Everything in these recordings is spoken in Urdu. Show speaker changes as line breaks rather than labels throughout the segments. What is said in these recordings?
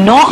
9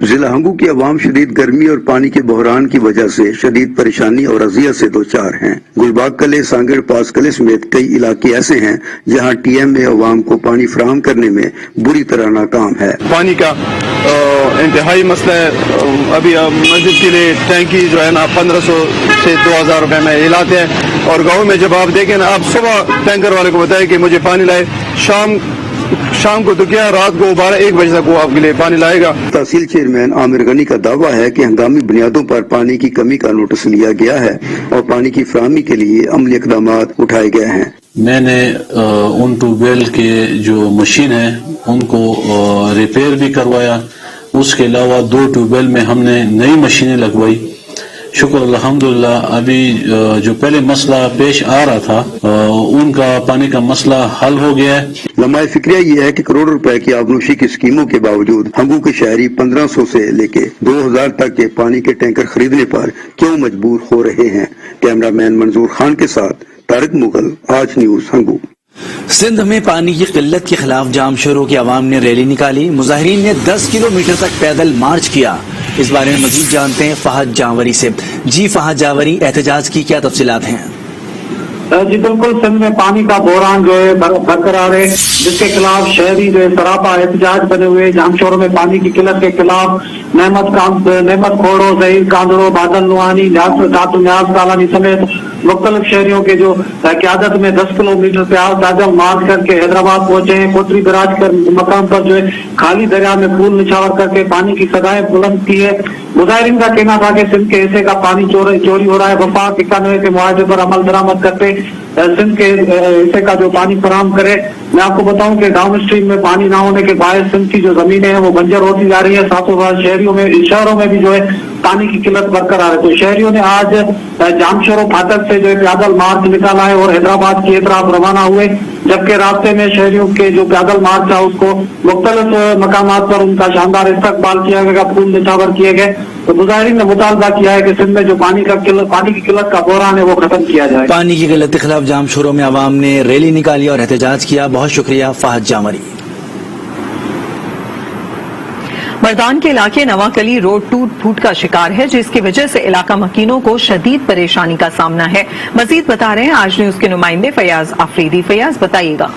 ضلع ہنگو کی عوام شدید گرمی اور پانی کے بحران کی وجہ سے شدید پریشانی اور اذیت سے دوچار ہیں۔ گلباگ قلعے، سانگڑ پاس قلعے سمیت کئی علاقے ایسے ہیں جہاں ٹی ایم اے عوام کو پانی فراہم کرنے میں بری طرح ناکام ہے۔
پانی کا انتہائی مسئلہ ہے۔ ابھی مسجد کے لیے ٹینکی جو ہے نا 1500 سے 2000 روپے میں یہ لاتے ہیں، اور گاؤں میں جب آپ دیکھیں نا، آپ صبح ٹینکر والے کو بتائیں کہ مجھے پانی لائے، شام کو تو کیا، رات کو 12-1 بجے تک وہ آپ کے لیے پانی لائے گا۔
تحصیل چیئرمین عامر غنی کا دعویٰ ہے کہ ہنگامی بنیادوں پر پانی کی کمی کا نوٹس لیا گیا ہے اور پانی کی فراہمی کے لیے عملی اقدامات اٹھائے گئے ہیں۔
میں نے ان ٹیوب ویل کے جو مشین ہیں ان کو ریپیئر بھی کروایا، اس کے علاوہ 2 ٹیوب ویل میں ہم نے نئی مشینیں لگوائی۔ شکر الحمدللہ ابھی جو پہلے مسئلہ پیش آ رہا تھا ان کا پانی کا مسئلہ حل ہو گیا ہے۔
لمحہ فکریہ یہ ہے کہ کروڑ روپے کی آبنوشی کی اسکیموں کے باوجود ہنگو کے شہری 1500 سے لے کے 2000 تک کے پانی کے ٹینکر خریدنے پر کیوں مجبور ہو رہے ہیں؟ کیمرہ مین منظور خان کے ساتھ طارق مغل، آج نیوز ہنگو۔
سندھ میں پانی کی قلت کے خلاف جام شوروں کی عوام نے ریلی نکالی، مظاہرین نے 10 کلومیٹر تک پیدل مارچ کیا۔ اس بارے میں مزید جانتے ہیں فہد جاوری سے۔ جی فہد جاوری، احتجاج کی کیا تفصیلات ہیں؟
جی بالکل، سندھ میں پانی کا بحران جو ہے برقرار ہے، جس کے خلاف شہری جو ہے سراپا احتجاج بنے ہوئے، جام شوروں میں پانی کی قلت کے خلاف نعمت کھوڑو، ظہیر کاندڑو، بادل نوانی، نیاز کالانی سمیت مختلف شہریوں کے جو قیادت میں 10 کلومیٹر پیدل مارچ کر کے حیدرآباد پہنچے ہیں۔ کوتری براج کر مقام پر جو ہے خالی دریا میں پھول نچھاور کر کے پانی کی صدائیں بلند کی ہے۔ مظاہرین کا کہنا تھا کہ سندھ کے حصے کا پانی چوری ہو رہا ہے، وفاق 91 کے معاہدے پر عمل درآمد کرتے سندھ کے حصے کا جو پانی فراہم کرے۔ میں آپ کو بتاؤں کہ ڈاؤن اسٹریم میں پانی نہ ہونے کے باعث سندھ کی جو زمینیں ہیں وہ بنجر ہوتی جا رہی ہے، ساتھ ہی ساتھ شہروں میں بھی جو ہے پانی کی قلت برقرار ہے۔ تو شہریوں نے آج جام شورو پھاٹک سے جو ہے پیدل مارچ نکالا ہے اور حیدرآباد کی طرف روانہ ہوئے، جبکہ راستے میں شہریوں کے جو پیدل مارچ تھا اس کو مختلف مقامات پر ان کا شاندار استقبال کیا گیا، پھول نچھاور کیے گئے۔ تو مظاہرین نے مطالبہ کیا ہے کہ سندھ میں جو پانی کی قلت کا بحران ہے وہ ختم کیا جائے۔
پانی کی قلت کے خلاف جام شوروں میں عوام نے ریلی نکالی اور احتجاج کیا۔ بہت شکریہ فہد جاوری۔
مردان کے علاقے نواکلی روڈ ٹوٹ پھوٹ کا شکار ہے، جس کی وجہ سے علاقہ مکینوں کو شدید پریشانی کا سامنا ہے۔ مزید بتا رہے ہیں آج نیوز کے نمائندے فیاض آفریدی۔ فیاض، بتائیے گا۔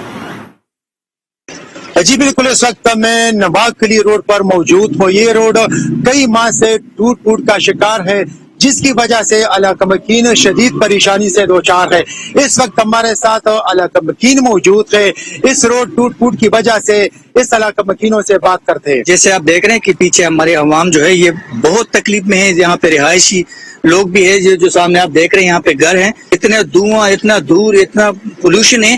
جی بالکل، اس وقت میں نواکلی روڈ پر موجود ہوں۔ یہ روڈ کئی ماہ سے ٹوٹ پھوٹ کا شکار ہے، جس کی وجہ سے علاقہ مکین شدید پریشانی سے دوچار ہے۔ اس وقت ہمارے ساتھ علاقہ مکین موجود ہے، اس روڈ ٹوٹ پھوٹ کی وجہ سے اس علاقہ مکینوں سے بات کرتے ہیں۔
جیسے آپ دیکھ رہے ہیں کہ پیچھے ہمارے عوام جو ہے یہ بہت تکلیف میں ہے، یہاں پہ رہائشی لوگ بھی ہے، جو سامنے آپ دیکھ رہے ہیں یہاں پہ گھر ہیں، اتنا دھواں، اتنا دور، اتنا پولوشن ہے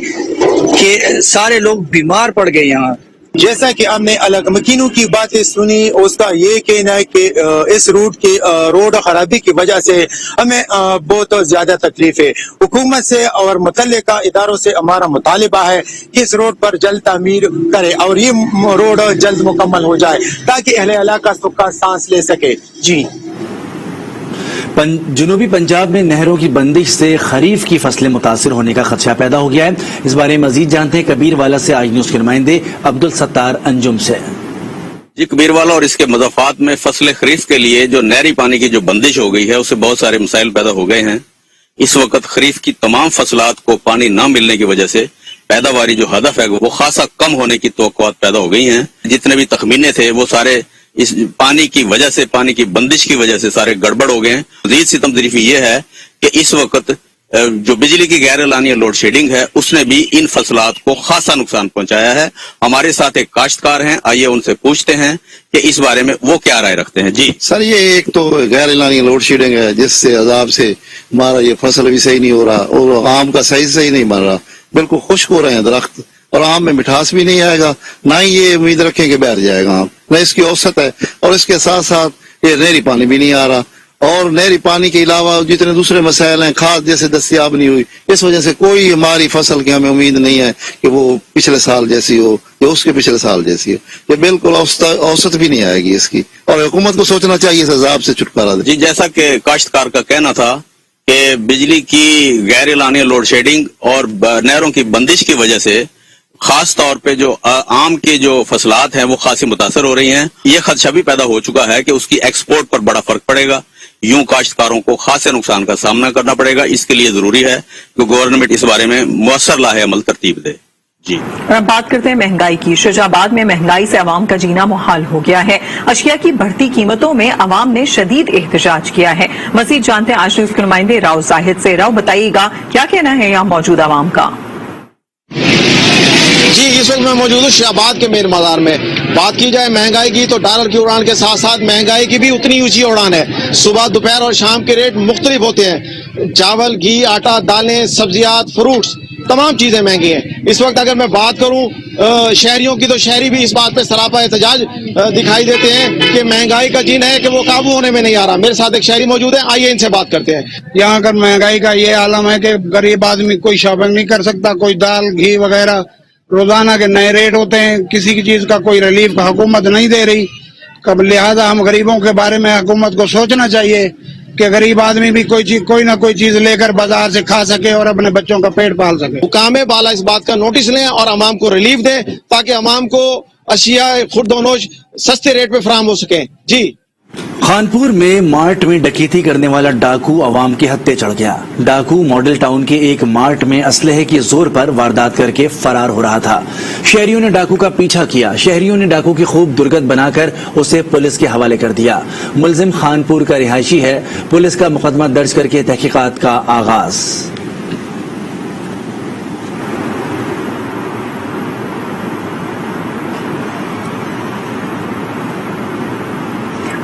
کہ سارے لوگ بیمار پڑ گئے یہاں۔
جیسا کہ ہم نے علاقہ مکینوں کی باتیں سنی، اس کا یہ کہنا ہے کہ اس روڈ خرابی کی وجہ سے ہمیں بہت زیادہ تکلیف ہے۔ حکومت سے اور متعلقہ اداروں سے ہمارا مطالبہ ہے کہ اس روڈ پر جلد تعمیر کرے اور یہ روڈ جلد مکمل ہو جائے تاکہ اہل علاقہ سکھ کا سانس لے سکے۔ جی،
جنوبی پنجاب میں نہروں کی بندش سے خریف کی فصلیں متاثر ہونے کا خدشہ پیدا ہو گیا ہے۔ اس بارے میں مزید جانتے ہیں کبیر والا سے آج نیوز کے نمائندے عبدالستار انجم سے۔
جی، کبیر والا اور اس کے مضافات میں فصل خریف کے لیے جو نہری پانی کی جو بندش ہو گئی ہے اس سے بہت سارے مسائل پیدا ہو گئے ہیں۔ اس وقت خریف کی تمام فصلات کو پانی نہ ملنے کی وجہ سے پیداواری جو ہدف ہے وہ خاصا کم ہونے کی توقعات پیدا ہو گئی ہیں۔ جتنے بھی تخمینے تھے وہ سارے اس پانی کی وجہ سے، پانی کی بندش کی وجہ سے سارے گڑبڑ ہو گئے ہیں۔ مزید ستم ظریفی یہ ہے کہ اس وقت جو بجلی کی غیر اعلانیہ لوڈ شیڈنگ ہے اس نے بھی ان فصلات کو خاصا نقصان پہنچایا ہے۔ ہمارے ساتھ ایک کاشتکار ہیں، آئیے ان سے پوچھتے ہیں کہ اس بارے میں وہ کیا رائے رکھتے ہیں۔ جی
سر، یہ ایک تو غیر اعلانیہ لوڈ شیڈنگ ہے جس سے عذاب سے ہمارا یہ فصل بھی صحیح نہیں ہو رہا اور آم کا صحیح نہیں بن رہا، بالکل خشک ہو رہے ہیں درخت، اور آم میں مٹھاس بھی نہیں آئے گا، نہ ہی یہ امید رکھیں کہ بیٹھ جائے گا آم، نہ اس کی اوسط ہے، اور اس کے ساتھ ساتھ یہ نہری پانی بھی نہیں آ رہا، اور نہری پانی کے علاوہ جتنے دوسرے مسائل ہیں، کھاد جیسے دستیاب نہیں ہوئی، اس وجہ سے کوئی ہماری فصل کی ہمیں امید نہیں ہے کہ وہ پچھلے سال جیسی ہو یا اس کے پچھلے سال جیسی ہے، یہ بالکل اوسط بھی نہیں آئے گی اس کی، اور حکومت کو سوچنا چاہیے اس عذاب سے چھٹکارا دے۔
جی، جیسا کہ کاشتکار کا کہنا تھا کہ بجلی کی غیر اعلانیہ لوڈ شیڈنگ اور نہروں کی بندش کی وجہ سے خاص طور پہ جو آم کے جو فصلات ہیں وہ خاصی متاثر ہو رہی ہیں. یہ خدشہ بھی پیدا ہو چکا ہے کہ اس کی ایکسپورٹ پر بڑا فرق پڑے گا. یوں کاشتکاروں کو خاصے نقصان کا سامنا کرنا پڑے گا. اس کے لیے ضروری ہے کہ گورنمنٹ اس بارے میں مؤثر لاحِ عمل ترتیب دے. جی
اور اب بات کرتے ہیں مہنگائی کی. شجاع آباد میں مہنگائی سے عوام کا جینا محال ہو گیا ہے. اشیاء کی بڑھتی قیمتوں میں عوام نے شدید احتجاج کیا ہے. مزید جانتے ہیں آج نیوز کے نمائندے راؤ زاہد سے. راؤ بتائیے گا کیا کہنا ہے یہاں موجود عوام کا؟
جی اس وقت میں موجود ہوں شجاع آباد کے مین بازار میں. بات کی جائے مہنگائی کی تو ڈالر کی اڑان کے ساتھ ساتھ مہنگائی کی بھی اتنی اونچی اڑان ہے. صبح دوپہر اور شام کے ریٹ مختلف ہوتے ہیں. چاول گھی آٹا دالیں سبزیات فروٹس تمام چیزیں مہنگی ہیں. اس وقت اگر میں بات کروں شہریوں کی تو شہری بھی اس بات پہ سراپا احتجاج دکھائی دیتے ہیں کہ مہنگائی کا جین ہے کہ وہ قابو ہونے میں نہیں آ رہا. میرے ساتھ ایک شہری موجود ہے, آئیے ان سے بات کرتے ہیں.
یہاں کا مہنگائی کا یہ عالم ہے کہ غریب آدمی کوئی شاپنگ نہیں کر سکتا. کوئی دال گھی وغیرہ روزانہ کے نئے ریٹ ہوتے ہیں. کسی کی چیز کا کوئی ریلیف حکومت نہیں دے رہی. لہذا ہم غریبوں کے بارے میں حکومت کو سوچنا چاہیے کہ غریب آدمی بھی کوئی نہ کوئی چیز لے کر بازار سے کھا سکے اور اپنے بچوں کا پیٹ پال سکے.
حکام بالا اس بات کا نوٹس لیں اور عوام کو ریلیف دیں تاکہ عوام کو اشیاء خوردونوش سستے ریٹ پہ فراہم ہو سکیں. جی
خانپور میں مارٹ میں ڈکیتی کرنے والا ڈاکو عوام کے ہتھے چڑھ گیا. ڈاکو ماڈل ٹاؤن کے ایک مارٹ میں اسلحے کے زور پر واردات کر کے فرار ہو رہا تھا. شہریوں نے ڈاکو کا پیچھا کیا. شہریوں نے ڈاکو کی خوب درگت بنا کر اسے پولیس کے حوالے کر دیا. ملزم خانپور کا رہائشی ہے. پولیس کا مقدمہ درج کر کے تحقیقات کا آغاز.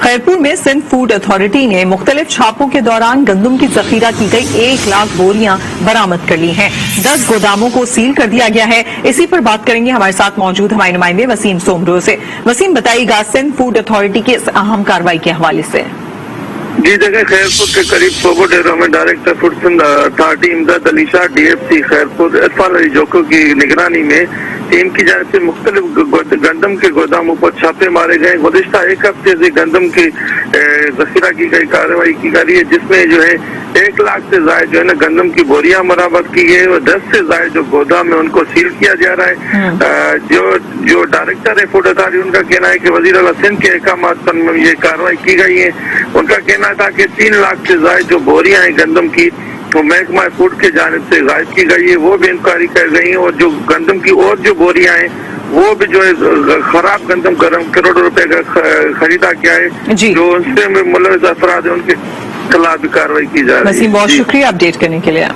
خیرپور میں سندھ فوڈ اتھارٹی نے مختلف چھاپوں کے دوران گندم کی ذخیرہ کی گئی 1 لاکھ بوریاں برآمد کر لی ہیں. 10 گوداموں کو سیل کر دیا گیا ہے. اسی پر بات کریں گے ہمارے ساتھ موجود ہمارے نمائندے وسیم سومرو سے. وسیم بتائیے گا سندھ فوڈ اتھارٹی کی اس اہم کارروائی کے حوالے سے.
جی دیکھیں خیرپور کے قریب سوبو ڈیرو میں director food Sindh authority Imdad Ali Shah D F C Khairpur Irfan Ali Joko کی نگرانی میں ٹیم کی جانب سے مختلف گندم کے گوداموں پر چھاپے مارے گئے. گزشتہ 1 ہفتے سے گندم کی ذخیرہ کی گئی کارروائی کی جا رہی ہے جس میں جو ہے 1 لاکھ سے زائد جو ہے نا گندم کی بوریاں برآمد کی گئی اور 10 سے زائد جو گودام ہے ان کو سیل کیا جا رہا ہے. جو ڈائریکٹر ہے فوڈ اتھارٹی ان کا کہنا ہے کہ وزیر اعلیٰ سندھ کے احکامات پر یہ کارروائی کی گئی ہے. ان کا کہنا تھا کہ 3 لاکھ سے زائد جو بوریاں ہیں گندم کی وہ محکمہ فوڈ کے جانب سے غائب کی گئی ہے. وہ بھی انکوائری کر گئی ہیں اور جو گندم کی اور جو بوریاں ہیں وہ بھی جو ہے خراب گندم کروڑوں روپے کا خریدا کیا ہے. جو ان سے ملوث افراد ہیں ان کے خلاف بھی کارروائی کی جا رہی ہے.
وسیم بہت شکریہ اپڈیٹ کرنے کے لیے.